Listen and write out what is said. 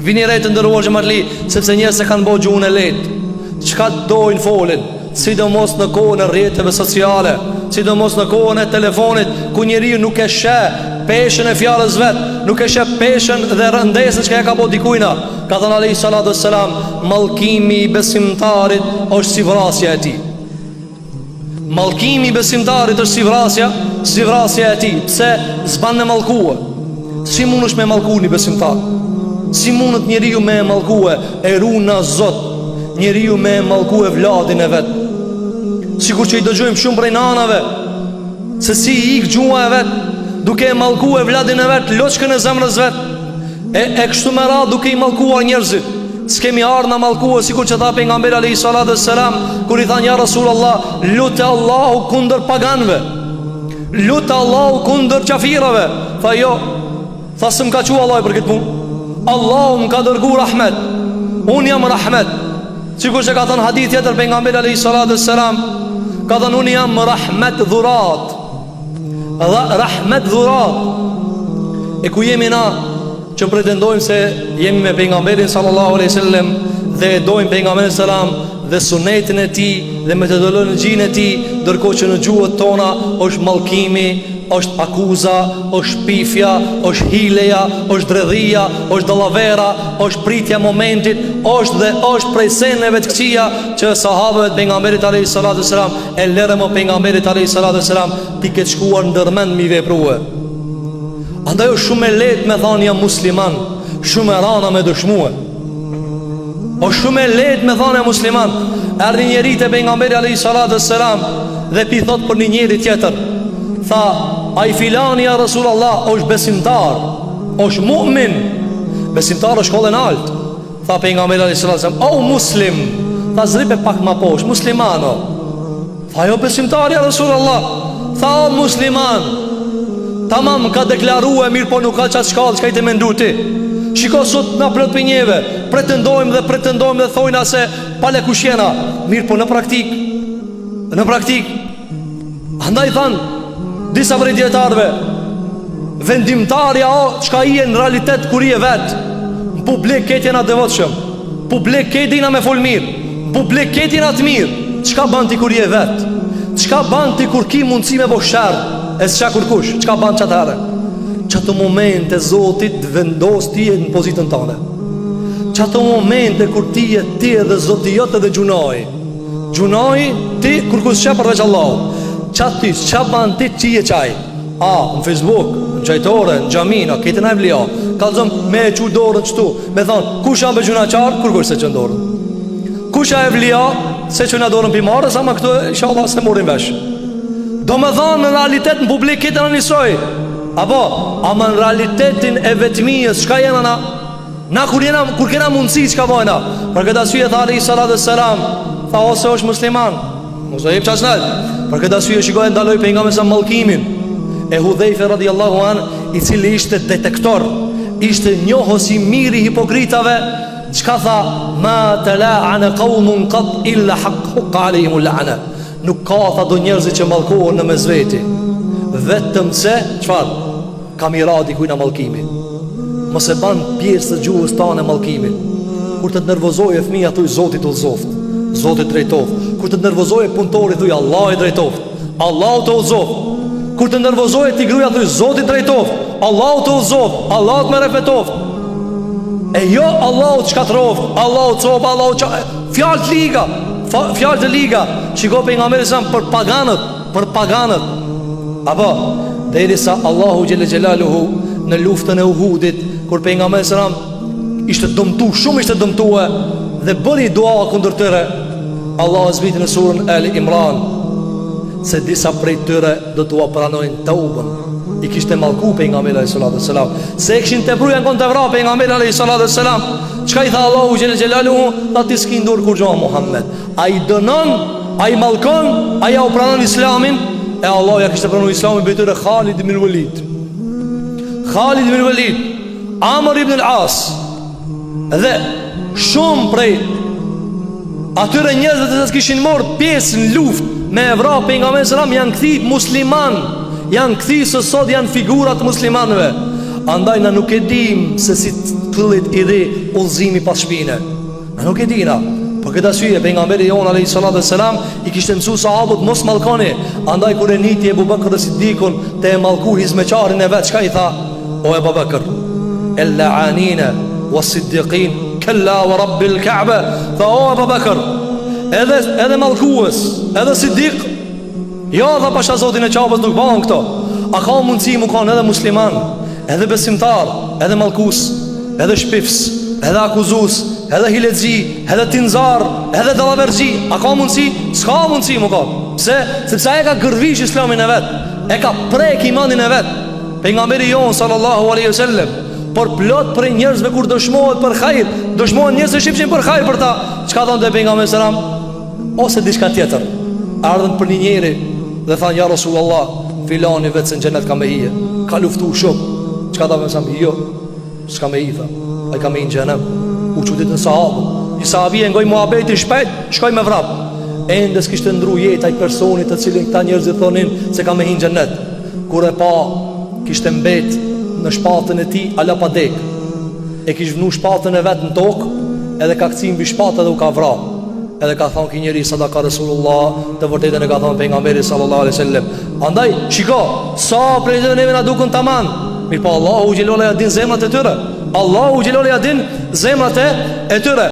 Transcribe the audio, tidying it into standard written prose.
Vini rejtë ndërruar xhamatli, sepse njerëz se kanë bërë gjuhën e lehtë. Çka dojnë folin, sidomos në kohën e rrjeteve sociale, sidomos në kohën e telefonit, ku njeriu nuk e sheh peshën e fjalës vet, nuk e sheh peshën dhe rëndesën që ka bërë dikujna. Ka thënë alayhi salatu wassalam, mallkimi i besimtarit është si vrasja e tij. Mallkimi i besimtarit është si vrasja e tij. Pse s'ban me mallkue? Si mundesh me mallku një besimtar? Si mundet njeriu me mallkue e runa Zot, njeriu me mallkue vladin e vet? Sikur që i dëgjojmë shumë prej nanave se si i ik gjuha e vet, duke e mallkue vladin e vet, loçkën e zemrës vet. E kështu me radhë duke i mallkuar njerëzit. S'kemi ardhur na mallkue, sikur që tha pejgamberi alayhi salatu wassalam, kur i than ja Rasulullah, lutë Allahu kundër paganëve, lutë Allahu kundër qafirave. Tha jo, tha s'm ka thua Allah për këtë punë. Allahu më ka dërgu rahmet, unë jam rahmet. Sikur që ka thënë hadith tjetër pejgamberi alayhi salatu wassalam, ka thënë unë jam rahmet dhurat. Rahmet dhurat. E ku jemi na që pretendojmë se jemi me pejgamberin sallallahu alaihi wasallam dhe e dojmë pejgamberin sallam dhe sunetin e tij dhe metodologjinë e tij, ndërkohë që në gjuhët tona është mallkimi, është akuza, është pifja, është hileja, është dredhia, është dallavera, është pritja momentit, është prej seneve të këqija që sahabët e pejgamberit alayhi salatu wasalam e lërë më pejgamberit alayhi salatu wasalam ti ke shkuar ndërmend mi veprue. Andaj është shumë e lehtë me thënë jam musliman, shumë e rana me dëshmue. O shumë e lehtë me thënë jam musliman. Erdhi njëri te pejgamberi alayhi salatu wasalam dhe pi thot për një njeri tjetër. Tha, ai filani ja Rasulullah është besimtar, është mu'min. Besimtar është shkollën altë. Tha pejgamberi alayhi salatu wasalam, "O muslim." Tha zripe pak më poshtë, muslimano. Tha jo besimtar ja Rasulullah. Tha o musliman. Tamam, ka deklaruar mirë, po nuk ka qatë shkallë, çka i të mendu ti. Shiko sot na plot pinjeve, pretendojmë dhe thojna se pale kush jena. Mirë, po në praktik andaj thanë disa prej dietarëve, vendimtarja o çka i e në realitet kur i e vetë. Në publik këtë jena devotshëm, publik këtë jena me fol mirë, publik këtë jena të mirë. Çka ban ti kur i e vetë? Çka ban ti kur ki mundësi me bo shërë? E s'qa kur kush, qka banë qatë herë? Qatë momente Zotit vendos ti e në pozitën tane. Qatë momente kur ti e dhe Zotiot edhe gjunoj ti kur kus që përveç Allah. Qatë ti, qa banë ti që i e qaj? Në Facebook, në qajtore, në gjamina, këtë në e vlia. Kalzëm me e që dorën qëtu, me thonë, kusha me gjuna qarë, kur kush se që në dorën? Kusha e vlia, se që në dorën pimare, sa ma këtu, isha Allah se morin vesh. Do me thonë në realitet në publik këtë në njësoj. Apo, ama në realitetin e vetëmijës, shka jena na? Na kur kena mundësi, shka bojna? Për këtë asyje tha alayhi salatu wassalam, tha ose është musliman, mos e jep qasnet. Për këtë asyje shikoj ndaloj pejgamberi sa mallkimin e Hudhaife radhiyallahu an, i cili ishte detektor, ishte njohës i miri hipokritave. Çka tha? Ma tala'ana qaumun qat illa haqqa alayhim la'ana. Nuk ka tha do njerëzit që mallkohen në mes veti, vetëm se çfarë? Kamiradi kujna mallkimi. Mos e ban pjesë të gjuhës tane mallkimin. Kur të nervozojë fëmia thuj Zoti udhëzoft, Zoti drejtoft. Kur të nervozojë punëtori thuj Allah i drejtoft, Allah të udhëzoft. Kur të nervozojë ti gruaja thuj Zoti drejtoft, Allah të udhëzoft, Allah të më refetoft. E jo Allah të shkatroft, Allah të cop, Allah të fjalë të liga. Shiko pejgamberi sa për paganët. Apo derisa Allahu xhelle xhelaluhu në luftën e Uhudit, kur pejgamberi sa ishte dëmtuar dhe bëri dua kundër tyre, Allahu zbriti në surën Al Imran se disa prej tyre do t'u pranojnë taubën. I kishte mallku pejgamberi alayhi salatu wassalam se kishin tepruar kon të vrapë pejgamberi alayhi salatu wassalam. Çka i tha Allahu xhelle xhelaluhu? Ta ti s'ki ndur kur gjoha Muhammed. Ai dënon, ai mallkon, ai u pranon Islamin. E Allah ja kishte pranuar Islamin bëtyre Khalid ibn Walid, Amr ibn al-As dhe shumë prej atyre njerëzve që kishin marrë pjesë në luftë me Evropë pejgamberin sallam janë kthyer musliman, janë kthyer se sot janë figurat muslimanëve. Andaj na nuk e dim se si këllit i dhe udhëzimi pas shpine. Na nuk e dina. Për këtë arsye pejgamberi jon alayhi salatu wassalam i kishte mësuar sahabët mos mallkoni. Andaj kur e niti Abu Bakr as-Siddiqun te e mallku hizmeçarin e vet, çka i tha? O Abu Bakr, el-la'anina was-siddiqin kalla wa rabbil Ka'ba. Tha o Abu Bakr, edhe mallkues, edhe siddiq, jo dha pasha Zotin e Qabës nuk bëhen këto. A ka mundësi mu kanë edhe musliman, edhe besimtar, edhe mallkues, edhe shpifs, edhe akuzus, edhe hilexhi, edhe tinzar, edhe dallaverxhi? A ka mundësi? S'ka mundësi mu kanë. Pse? Sepse ai ka gërvish islamin e vet, e ka prek imanin e vet. Pejgamberi jon sallallahu alaihi wasallam por plot për njerëzve kur dëshmohet për hajër, dëshmohen njerëz që shifshin për hajër për ta. Çka thonë te pejgamberi sallam? Ose diçka tjetër. Ardhën për një njeri dhe thanë ja Rasulullah, filani vetë se në xhenet ka me hije, ka luftu shumë. Çka tha mësam? Jo, s'ka me hije, ai ka me hije në xhenem. U çudit në sahabë. Një sahabi e ngoj muhabeti shpejt, shkoj me vrap. Ende s'kishte ndru jetë ai personit të cilin këta njerëz i thonin se ka me hije në xhenet. Kur e pa, kishte mbet në shpatën e tij ala pa dek. E kish vënë shpatën e vet në tokë, edhe ka kthim mbi shpatë dhe u ka vrarë. Edhe ka thonë ki njeri sadaka Rasulullah, të vërtetën e ka thonë pejgamberi sallallahu alaihi wasallam. Andaj, shiko, sa prej dhe neve na dukun taman, mirë pa Allahu xhelala ja din zemrat e tyre. Allahu xhelala ja din zemrat e tyre.